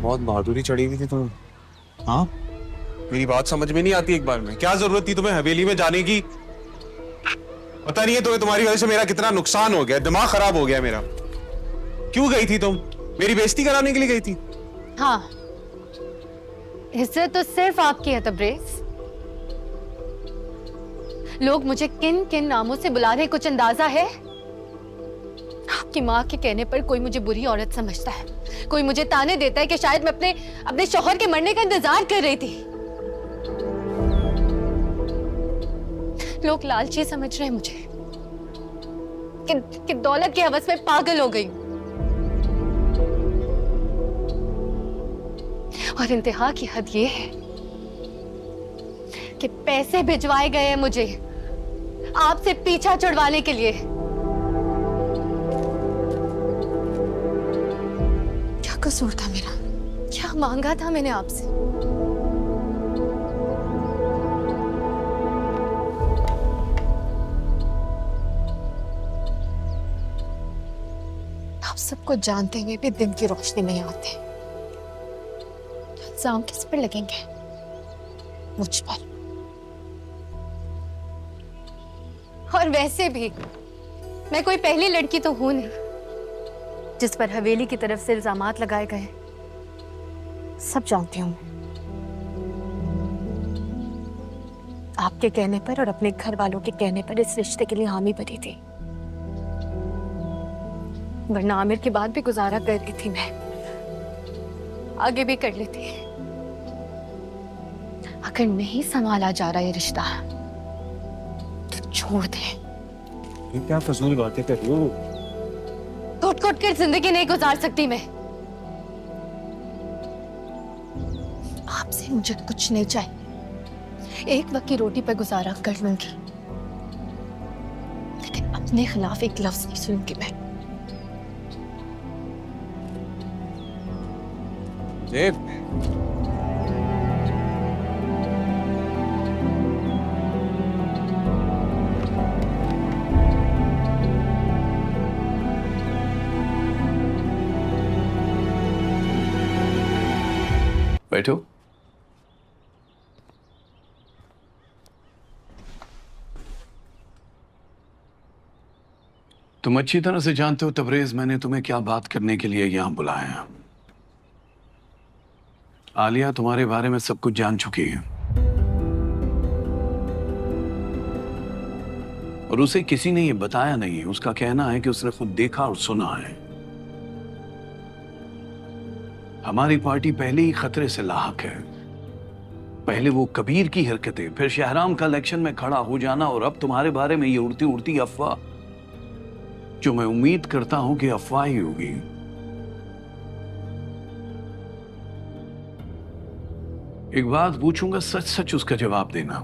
बहुत बहादुरी चढ़ी हुई थी तुम। हाँ, मेरी बात समझ में नहीं आती एक बार में। क्या जरूरत थी तुम्हें हवेली में जाने की? पता नहीं है तुम्हें तुम्हारी वजह से मेरा कितना नुकसान हो गया, दिमाग खराब हो गया मेरा। क्यों गई थी तुम? मेरी बेइज्जती कराने के लिए गई थी? हाँ, इज्जत तो सिर्फ आपकी है तबरेज। लोग मुझे किन किन नामों से बुला रहे, कुछ अंदाजा है? आपकी माँ के कहने पर कोई मुझे बुरी औरत समझता है, कोई मुझे ताने देता है कि शायद मैं अपने शौहर के मरने का इंतजार कर रही थी। लोग लालची समझ रहे हैं मुझे कि दौलत की हवस में पागल हो गई और इंतहा की हद ये है कि पैसे भिजवाए गए हैं मुझे आपसे पीछा छुड़वाने के लिए। क्या कसूर था मेरा? क्या मांगा था मैंने आपसे? आप सबको जानते हुए भी दिन की रोशनी नहीं आते। इल्जाम किस पर लगेंगे? मुझ पर। और वैसे भी मैं कोई पहली लड़की तो हूं नहीं जिस पर हवेली की तरफ से इल्जामात लगाए गए। सब जानती हूं। आपके कहने पर और अपने घर वालों के कहने पर इस रिश्ते के लिए हामी भरी थी, वरना आमिर की बात भी गुजारा कर रही थी मैं, आगे भी कर लेती। अगर नहीं संभाला जा रहा ये रिश्ता तो छोड़ दे। ये क्या फजूल बातें कर रही हो? घुट घुट कर जिंदगी नहीं गुजार सकती मैं। आपसे मुझे कुछ नहीं चाहिए, एक वक्त की रोटी पर गुजारा कर लूंगी, लेकिन अपने खिलाफ एक लफ्ज नहीं सुनूंगी मैं। देव, बैठो। तुम अच्छी तरह से जानते हो तबरेज, मैंने तुम्हें क्या बात करने के लिए यहां बुलाया है। आलिया तुम्हारे बारे में सब कुछ जान चुकी है और उसे किसी ने ये बताया नहीं है। उसका कहना है कि उसने खुद देखा और सुना है। हमारी पार्टी पहले ही खतरे से लाहक है। पहले वो कबीर की हरकतें, फिर शहराम का इलेक्शन में खड़ा हो जाना और अब तुम्हारे बारे में ये उड़ती उड़ती अफवाह, जो मैं उम्मीद करता हूं कि अफवाह ही होगी। एक बात पूछूंगा, सच सच उसका जवाब देना।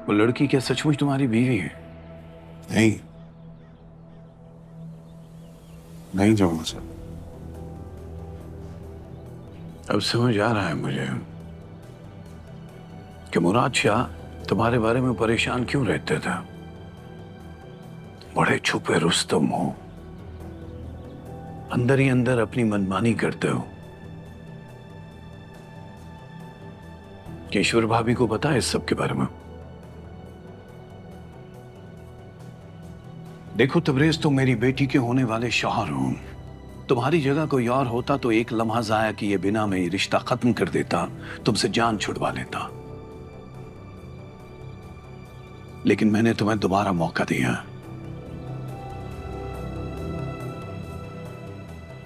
वो लड़की क्या सचमुच तुम्हारी बीवी है? नहीं, नहीं जाऊंगा सर। अब समझ आ रहा है मुझे कि मुराद शाह तुम्हारे बारे में परेशान क्यों रहते थे। बड़े छुपे रुस्तम हो, अंदर ही अंदर अपनी मनमानी करते हो। ईश्वर भाभी को पता है इस सब के बारे में? देखो तबरेज, तुम मेरी बेटी के होने वाले शौहर हो। तुम्हारी जगह कोई और होता तो एक लम्हा जाया किए बिना मैं ये रिश्ता खत्म कर देता, तुमसे जान छुड़वा लेता। लेकिन मैंने तुम्हें दोबारा मौका दिया।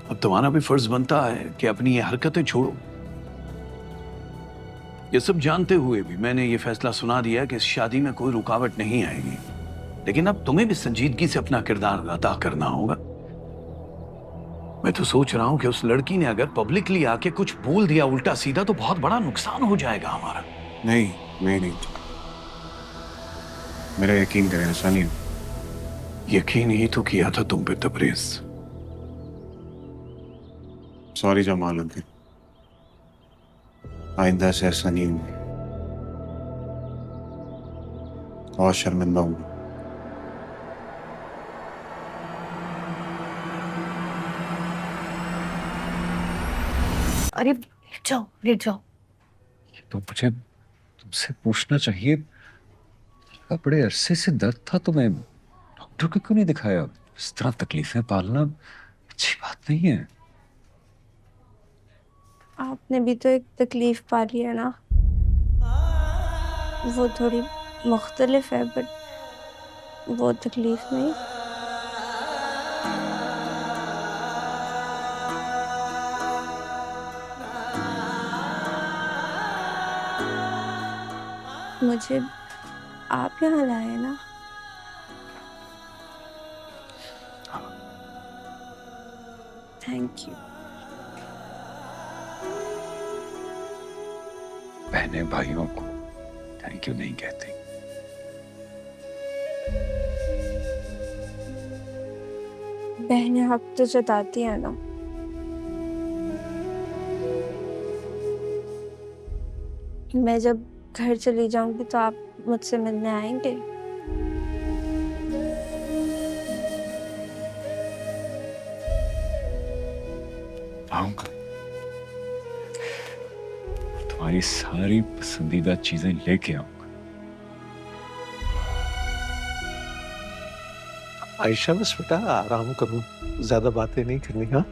अब तुम्हारा भी फर्ज बनता है कि अपनी ये हरकतें छोड़ो। ये सब जानते हुए भी मैंने ये फैसला सुना दिया कि इस शादी में कोई रुकावट नहीं आएगी। लेकिन अब तुम्हें भी संजीदगी से अपना किरदार अदा करना होगा। मैं तो सोच रहा हूं कि उस लड़की ने अगर पब्लिकली आके कुछ बोल दिया उल्टा सीधा तो बहुत बड़ा नुकसान हो जाएगा हमारा। नहीं नहीं नहीं, मेरा यकीन करें, ऐसा नहीं। यकीन ही तो किया था तुम पे तबरेज। सॉरी जमाल अंकल, आइंदा से ऐसा नहीं होगा। और शर्मिंदा हूँ। अरे लेट जाओ लेट जाओो। तो मुझे तुमसे पूछना चाहिए, बड़े अरसे से दर्द था, तो मैं डॉक्टर को क्यों नहीं दिखाया? इस तरह तकलीफें पालना अच्छी बात नहीं है। आपने भी तो एक तकलीफ पाली है ना, वो थोड़ी मुख्तलिफ है, बट वो तकलीफ नहीं। मुझे आप यहाँ लाए ना। Thank you. बहने भाइयों को थैंक यू नहीं कहते। बहनें हक तो जताती है ना। मैं जब घर चली जाऊंगी तो आप मुझसे मिलने आएंगे? आऊंगा, तुम्हारी सारी पसंदीदा चीजें लेके आऊंगा। आयशा बस बेटा आराम करो, ज्यादा बातें नहीं करनी। हाँ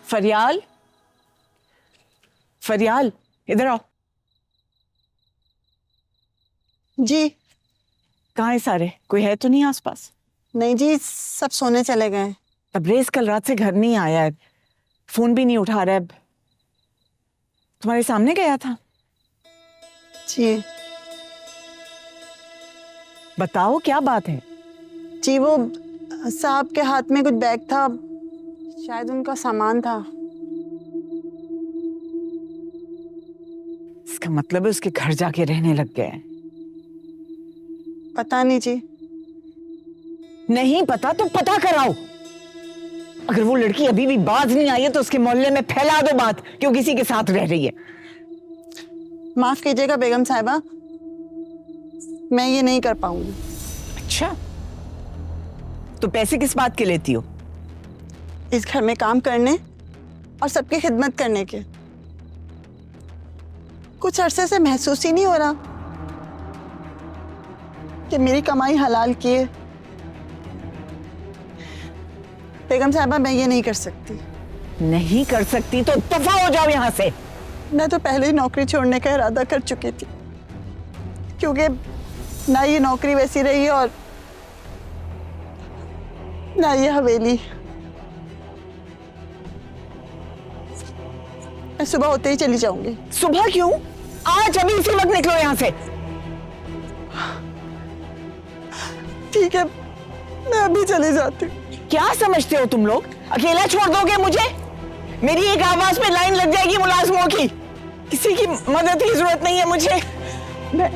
फरियाल, फरियाल इधर आओ। जी कहाँ है सारे? कोई है तो नहीं आसपास? नहीं जी, सब सोने चले गए। तबरेज कल रात से घर नहीं आया है, फोन भी नहीं उठा रहा है। तुम्हारे सामने गया था? जी बताओ क्या बात है? जी वो साहब के हाथ में कुछ बैग था, शायद उनका सामान था। इसका मतलब है उसके घर जाके रहने लग गए हैं। पता नहीं जी। नहीं पता तो पता कराओ। अगर वो लड़की अभी भी बाज नहीं आई है तो उसके मोहल्ले में फैला दो बात कि वो किसी के साथ रह रही है। माफ कीजिएगा बेगम साहिबा, मैं ये नहीं कर पाऊंगी। अच्छा, तो पैसे किस बात के लेती हो? इस घर में काम करने और सबकी खिदमत करने के। कुछ अरसे से महसूस ही नहीं हो रहा कि मेरी कमाई हलाल की है। बेगम साहिबा मैं ये नहीं कर सकती। नहीं कर सकती तो दफा हो जाओ यहाँ से। मैं तो पहले ही नौकरी छोड़ने का इरादा कर चुकी थी, क्योंकि ना ये नौकरी वैसी रही और ना ये हवेली। मैं सुबह होते ही चली जाऊंगी। सुबह क्यों? आज अभी इसी वक्त निकलो यहाँ से। ठीक है, मैं अभी चली जाती हूँ। क्या समझते हो तुम लोग? अकेला छोड़ दोगे मुझे? मेरी एक आवाज पे लाइन लग जाएगी मुलाजमों की। किसी की मदद की जरूरत नहीं है मुझे। मैं